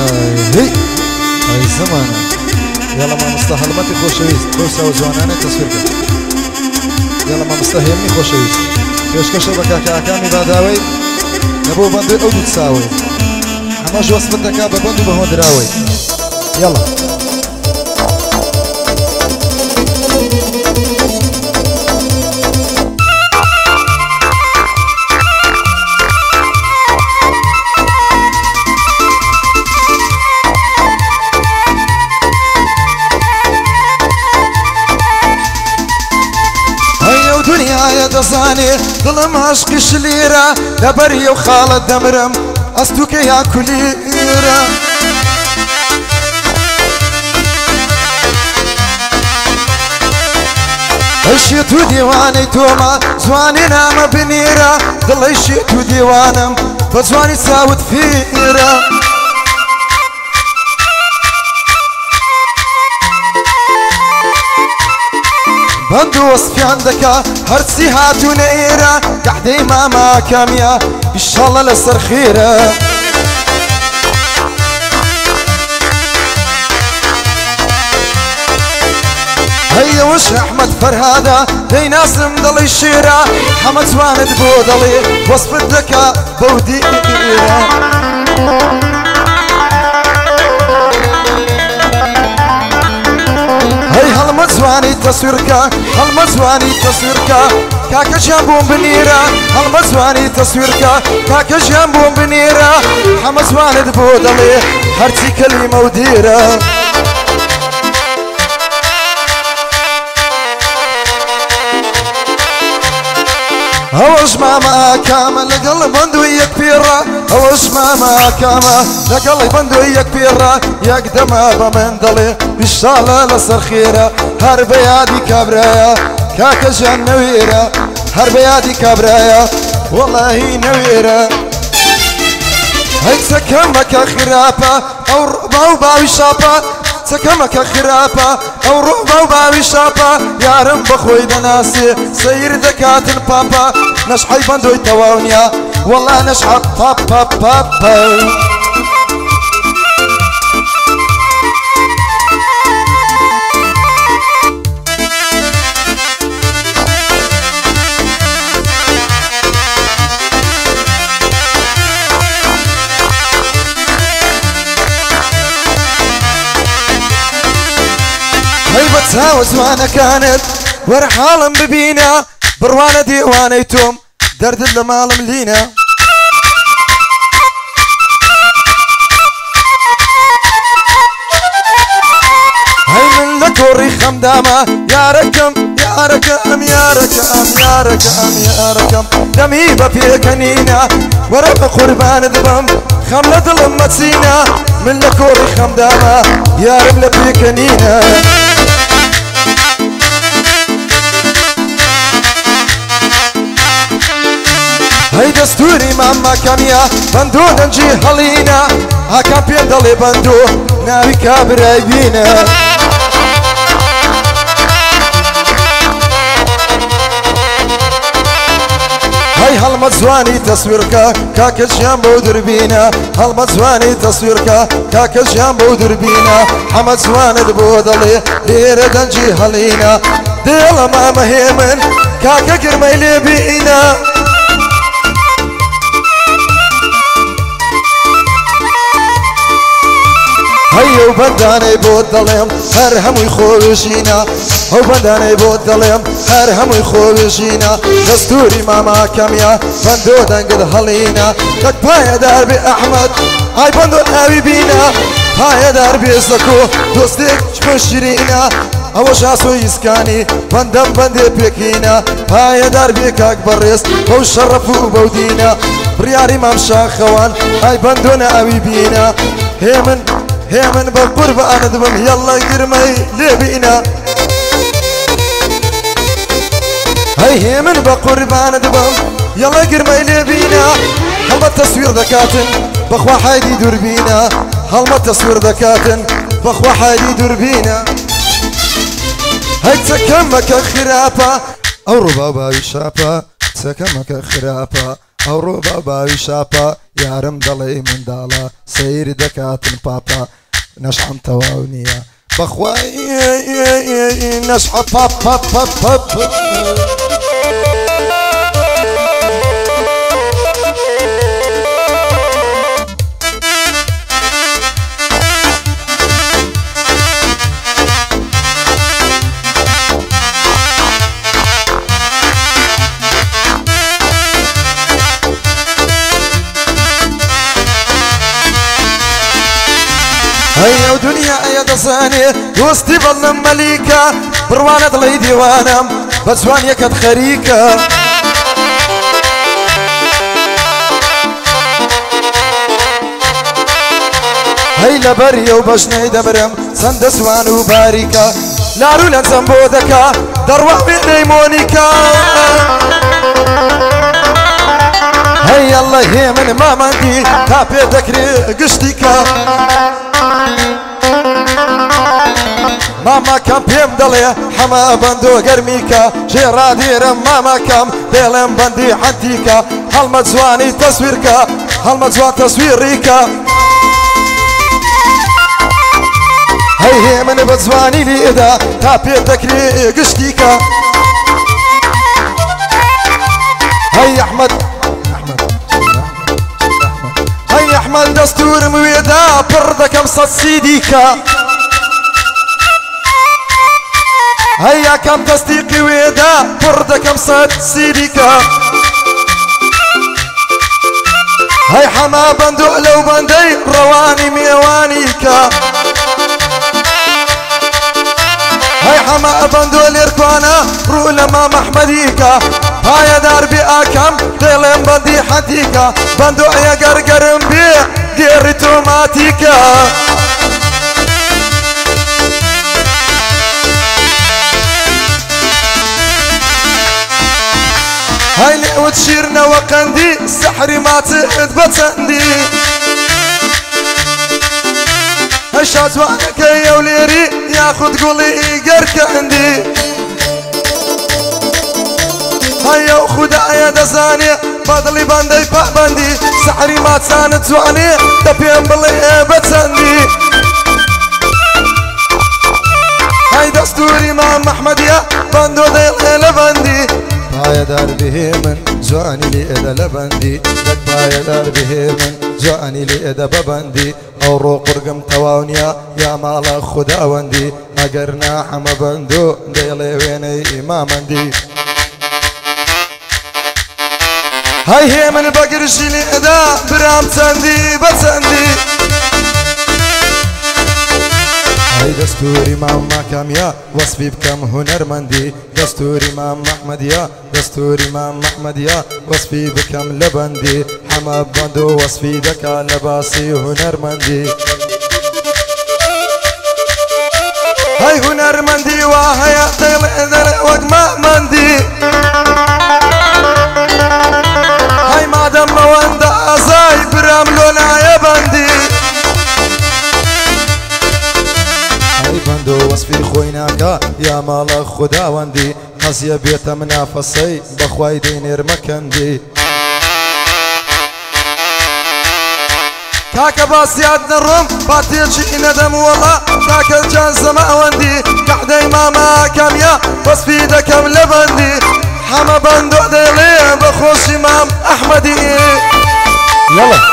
هي زمانه يلا ما مستحلمتي خوشويست خوشا وجواناني تصويرك يلا ما مستحيمني خوشويست پێشکەشە بە کاکاکانی باداوەی نەبوو بەندوی ئەو دوو چاوەی ئەمەش وەسفت دەکا بە بەند و بە هۆدراوەی یەڵا دەزانێ دڵم عەشقی شلیرە لەبەریە و خاڵە دەمرم ئەستوکە یا کولیرە ئەیشێت و دیوانەی تۆمە جوانی نامە بنێرە دڵەیشێت و دیوانم بە جوانی چاوت فێرە بەند و وەسفیان دەکا هەرچی هاتوونە ئێرە کەحدەی ماما کامیە ئیشەڵە لەسەر خێرە هەیەوەش ئەحمەد فەرهادە دەیناسم دڵی شێرە هەمە جوانت بۆ دەڵێ وەسفت دەکا بەو دیرە هەڵمە جوانی تەسویرکە هەڵمە جوانی تەسویرکە کاکە ژیان بۆم بنێرە هەڵمە جوانی تەسویرکە کاکە ژیان بۆم بنێرە هەمە جوانت بۆ دەڵێ هەرچی کەلیمە و دیرە ئەوەش ماما کامە لەگەڵ بەندوی یەک پێڕە ئەوەش ماما کامە لەگەڵی بەندوی یەک پێڕە یەک دەما بە من دەڵێ ئیشەڵە لەسەر خێرە هەر بە یادی کابرایە کاکە ژیان نەوێرە هەر بە یادی کابرایە وەڵاهی نەوێرە هەی چەکەمەکە خراپە ئەو ڕۆبا و باوی شاپە چەکەمەکە خراپە ئەو ڕۆبا و باوی شاپە یارم بەخۆی دەناسێ سەیر دەکاتن پاپە نەشحەی بەندۆی تەواو نییە وەڵا نەشحە پاپە چاوە جوانەکانت وەرە حاڵم ببینە بڕوانە دیوانەی تۆم دەردت لە ماڵم لینە هەی من لە کۆڕی خەمدامە یارەکەم یارەکەم یارەکەم یارەکەم یارەکەم دەمی بە پێکەنینە وەرە بە قوربانت بم خەم لە دڵم مەچینە من لە کۆڕی خەمدامە یارم لە پێکەنینە هەی دەستوری ماما کەمیە بەندۆ دەنجی هەڵینە ئاکام پێم دەڵێ بەندۆ ناوی کابرای بینە هەی هەڵمە جوانی تەسویرکە کاکە ژیان بەو دربینە هەڵمە جوانی تەسویرکە کاکە ژیان بەو دربینە هەمە جوانت بۆ دەڵێ لێرە دەنجی هەڵینە دێڵە مامە هێمن کاکە گرمەی لێ بینە هەیە و بەندانەی بۆ دەڵێم هەر هەمووی خۆوێژینە ئەو بەندانەی بۆ دەڵێم هەر هەمووی خۆوێژینە دەستوری ماما کەمیە بەندۆ دەنگت هەڵینە دەک پایەدار بێ ئەحمەد ئای بەندۆ ناوی بینە پایەدار بێ زەکۆ دۆستێک چمە شیرینە ئەوە شاسۆی ئیسکانی بەندەم بەندێ پێکینە پایەدار بێ کاک بەڕێز بەو شەڕەف و بەو دینە بڕیاری مام شاخەوان ئای بەندۆ ناوی بینە هێمن بە قوربانت بم یەڵە گرمەی لێ بینە هەی هێمن بە قوربانت بم یەڵە گرمەی لێ بینە هەڵمە تەسویر دەکاتن بەخوا حایدی دووربینە هەڵمە تەسویر دەکاتن بەخوا حایدی دووربینە هەی چەکەمەکە خراپە ئەو ڕۆبا باوی شاپە چەکەمەکە خراپە ئەو ڕۆبا باوی شاپە يارم دلي من دالا سير دكات البابا نشعم تواونيا بخواي نشعم باب باب باب باب هيا ودنيا يا دصاني دوستي بظلم مليكة بروانة لي ديوانم بسوان يكد خريكة هي لبرية وبشني دبرم سند سوان وباريكة لارو لنزم بودكا دروا بيني مونيكا هيا الله هي من ما مندي تابي ذكري قشتيكا ماما كم بيم دلي حما بندو قرميكا جيرا ديرم ماما كم ديلم بندي حديكا هل زواني تصويركا هل زوان تصويريكا هي من بزواني لي إذا تابي ذكري قشتيكا هي أحمد هي أحمد دستور مويدا بردك أمصد سيديكا هيا كم تصديقي ويدا بردك أمصد سيديكا هي حما بندق لو بندي رواني ميوانيكا هي حما بندق لركوانا رولا ما محمديكا هاي دار بأكم دلم بندي حديكا بندق يا قرقرم بيع دير توماتيكا هاي لقوة شيرنا وقندي سحري ما تثبتندي هاي شاتوانك يا وليري ياخد قولي قرك عندي هيا وخدا يا دزاني بضلي بندي بندي سحري ما تساند زواني دبيان بلي بتسندي هاي دستوري مام احمد يا بندو ديل بندي بايا دار به من زواني لي اذا لبندي دك بايا دار به من زواني لي اذا ببندي او روق رقم تواونيا يا مال خدا وندي اقرنا حما بندو ديلي ويني امامندي هاي هي من بقرش لي اذا برام تندي بتندي هاي دستوري ماما كم يا وصفي بكم هنرمندي دستوري مام احمد يا دستوري مام احمد يا وصفي بكم لبندي حما بندو وصفي دكا لباسي هنرمندي هاي هنرمندي وهيا دل اذر وقما مندي هاي مادم وندا ازاي برام لونا يا بندي بندو وصفي خويناكا يا مال خدا وندي قصيا بيت منافسي بخواي دينير مكندي كاكا باسيات نرم باتيجي ندم والله كاكا الجان زما وندي كحدي ماما كاميا وصفي دكم لبندي حما بندو ديلي بخوش امام احمدي يلا